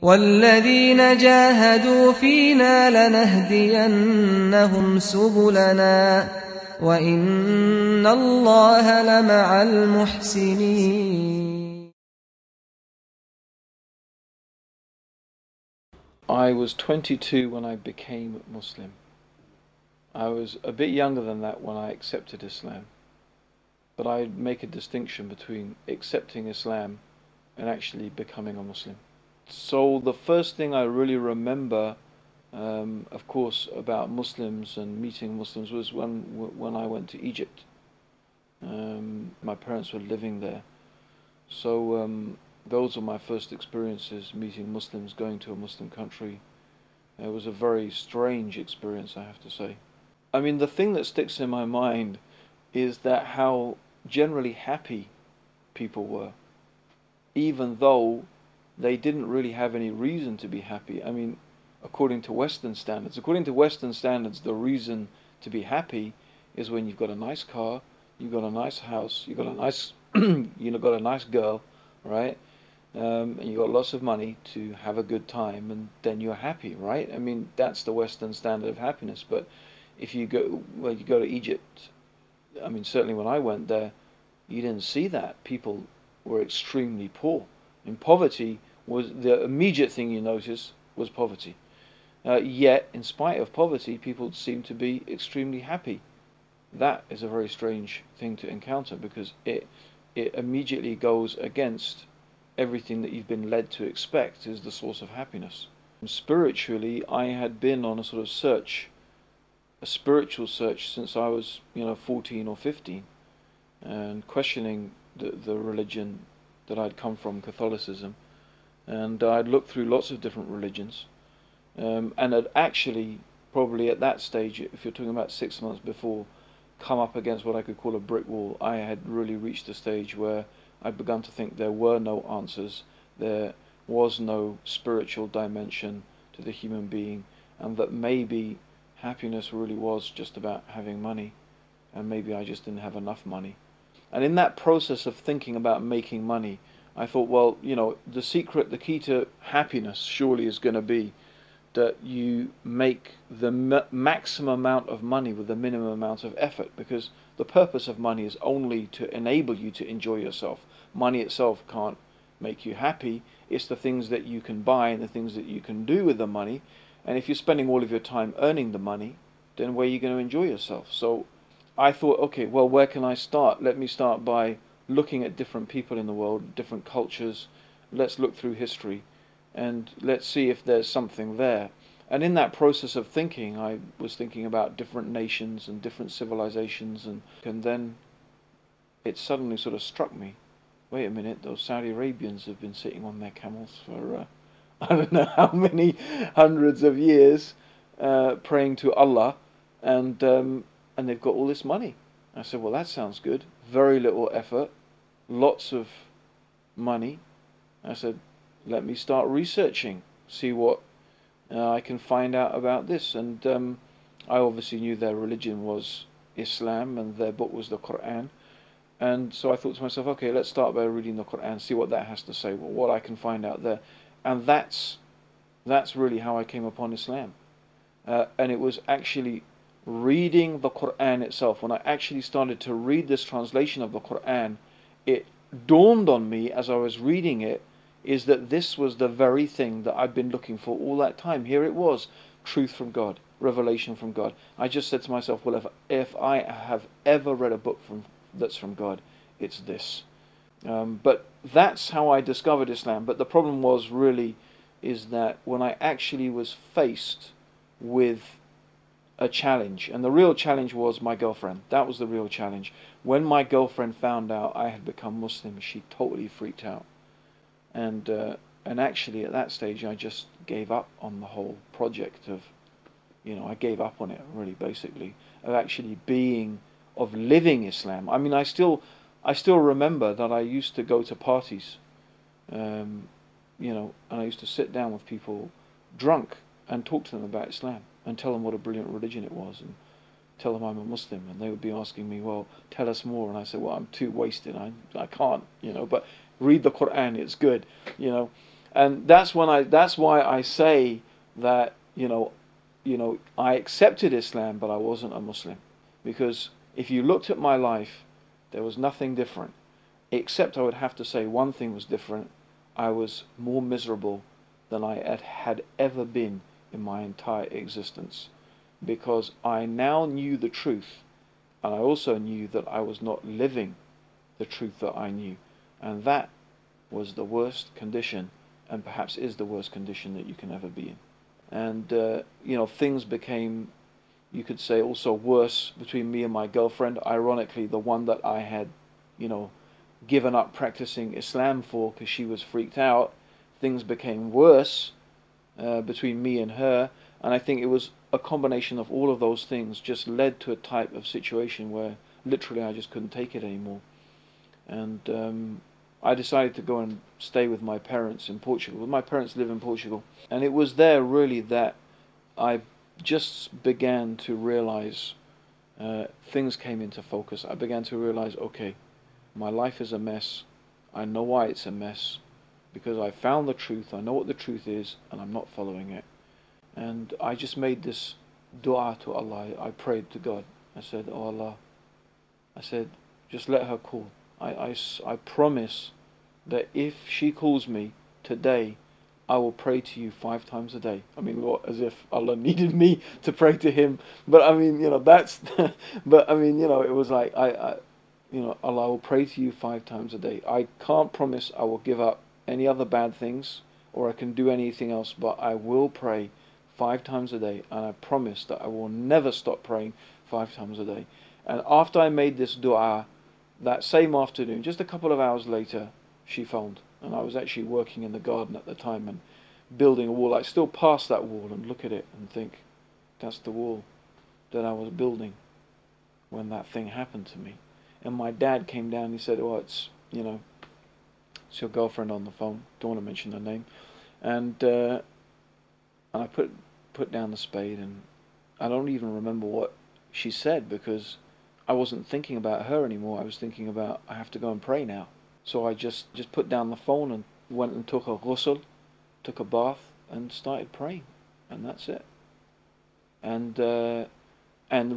وَالَّذِينَ جَاهَدُوا فِينَا لَنَهْدِيَنَّهُمْ سُبُلَنَا وَإِنَّ اللَّهَ لَمَعَ الْمُحْسِنِينَ. I was 22 when I became Muslim. I was a bit younger than that when I accepted Islam. But I make a distinction between accepting Islam and actually becoming a Muslim. So the first thing I really remember, of course, about Muslims and meeting Muslims was when I went to Egypt. My parents were living there. So those were my first experiences meeting Muslims, going to a Muslim country. It was a very strange experience, I have to say. I mean, the thing that sticks in my mind is that how generally happy people were, even though they didn't really have any reason to be happy. I mean, according to Western standards, the reason to be happy is when you've got a nice car, you've got a nice house, you've got a nice, got a nice girl, right? And you got lots of money to have a good time, and then you're happy, right? I mean, that's the Western standard of happiness. But if you go to Egypt, I mean, certainly when I went there, you didn't see that. People were extremely poor. And poverty was the immediate thing you notice was poverty. Yet, in spite of poverty, people seem to be extremely happy. That is a very strange thing to encounter, because it immediately goes against everything that you've been led to expect is the source of happiness. Spiritually, I had been on a sort of search, a spiritual search, since I was 14 or 15, and questioning the religion that I'd come from, Catholicism, and I'd looked through lots of different religions, and had actually, probably at that stage, if you're talking about 6 months before, come up against what I could call a brick wall. I had really reached a stage where I'd begun to think there were no answers, there was no spiritual dimension to the human being, and that maybe happiness really was just about having money, and maybe I just didn't have enough money. And in that process of thinking about making money, I thought, well, the key to happiness surely is going to be that you make the maximum amount of money with the minimum amount of effort, because the purpose of money is only to enable you to enjoy yourself. Money itself can't make you happy. It's the things that you can buy and the things that you can do with the money. And if you're spending all of your time earning the money, then where are you going to enjoy yourself? So I thought, okay, well, where can I start? Let me start by looking at different people in the world, different cultures. Let's look through history, and let's see if there's something there. And in that process of thinking, I was thinking about different nations and different civilizations, and then it suddenly sort of struck me, wait a minute, those Saudi Arabians have been sitting on their camels for I don't know how many hundreds of years, praying to Allah, and they've got all this money. I said, well, that sounds good. Very little effort, lots of money. I said, let me start researching, see what I can find out about this. And I obviously knew their religion was Islam and their book was the Quran. And so I thought to myself, okay, let's start by reading the Quran, see what that has to say, what I can find out there. And that's really how I came upon Islam. And it was actually reading the Quran itself. When I actually started to read this translation of the Quran, it dawned on me as I was reading it, is that this was the very thing that I'd been looking for all that time. Here it was, truth from God, revelation from God. I just said to myself, well, if I have ever read a book that's from God, it's this. But that's how I discovered Islam. But the problem is that when I actually was faced with a challenge, and the real challenge was my girlfriend. That was the real challenge. When my girlfriend found out I had become Muslim, she totally freaked out. And actually at that stage I just gave up on the whole project of, I gave up on it really, basically, of living Islam. I mean, I still remember that I used to go to parties, and I used to sit down with people drunk and talk to them about Islam and tell them what a brilliant religion it was and tell them I'm a Muslim, and they would be asking me, well, tell us more, and I said, well, I'm too wasted, I can't, but read the Quran, it's good, And that's why I say that, I accepted Islam, but I wasn't a Muslim. Because if you looked at my life, there was nothing different. Except I would have to say one thing was different. I was more miserable than I had ever been in my entire existence. Because I now knew the truth, and I also knew that I was not living the truth that I knew. And that was the worst condition, and perhaps is the worst condition that you can ever be in. And, things became, you could say, also worse between me and my girlfriend. Ironically, the one that I had, given up practicing Islam for because she was freaked out. Things became worse between me and her. And I think it was a combination of all of those things just led to a type of situation where literally I just couldn't take it anymore. And I decided to go and stay with my parents in Portugal. My parents live in Portugal. And it was there really that I just began to realize things came into focus. I began to realize, okay, my life is a mess. I know why it's a mess. Because I found the truth. I know what the truth is, and I'm not following it. And I just made this dua to Allah. I prayed to God. I said, oh Allah, I said, just let her call. I promise that if she calls me today, I will pray to you 5 times a day. I mean, what, as if Allah needed me to pray to Him. But I mean, that's, but I mean, it was like, Allah, I will pray to you 5 times a day. I can't promise I will give up any other bad things, or I can do anything else, but I will pray 5 times a day, and I promise that I will never stop praying 5 times a day. And after I made this dua, that same afternoon, just a couple of hours later, she phoned. And I was actually working in the garden at the time and building a wall. I still pass that wall and look at it and think, that's the wall that I was building when that thing happened to me. And my dad came down and he said, oh, it's your girlfriend on the phone. Don't want to mention her name. And I put down the spade, and I don't even remember what she said, because I wasn't thinking about her anymore. I was thinking about, I have to go and pray now. So I just put down the phone and went and took a ghusl, took a bath, and started praying. And that's it. And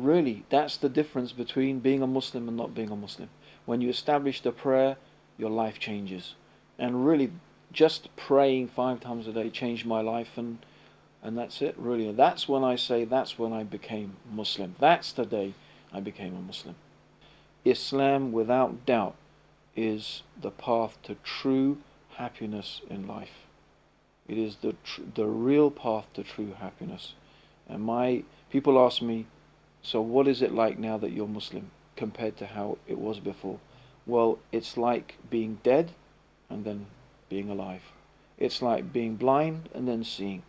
really, that's the difference between being a Muslim and not being a Muslim. When you establish the prayer, your life changes. And really, just praying 5 times a day changed my life, and that's it, really. And that's when I say, that's when I became Muslim. That's the day I became a Muslim. Islam, without doubt, is the path to true happiness in life. It is the real path to true happiness. And people ask me, so what is it like now that you're Muslim compared to how it was before? Well, it's like being dead and then being alive. It's like being blind and then seeing.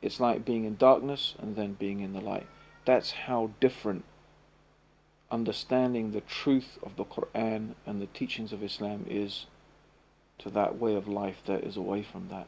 It's like being in darkness and then being in the light. That's how different understanding the truth of the Quran and the teachings of Islam is to that way of life that is away from that.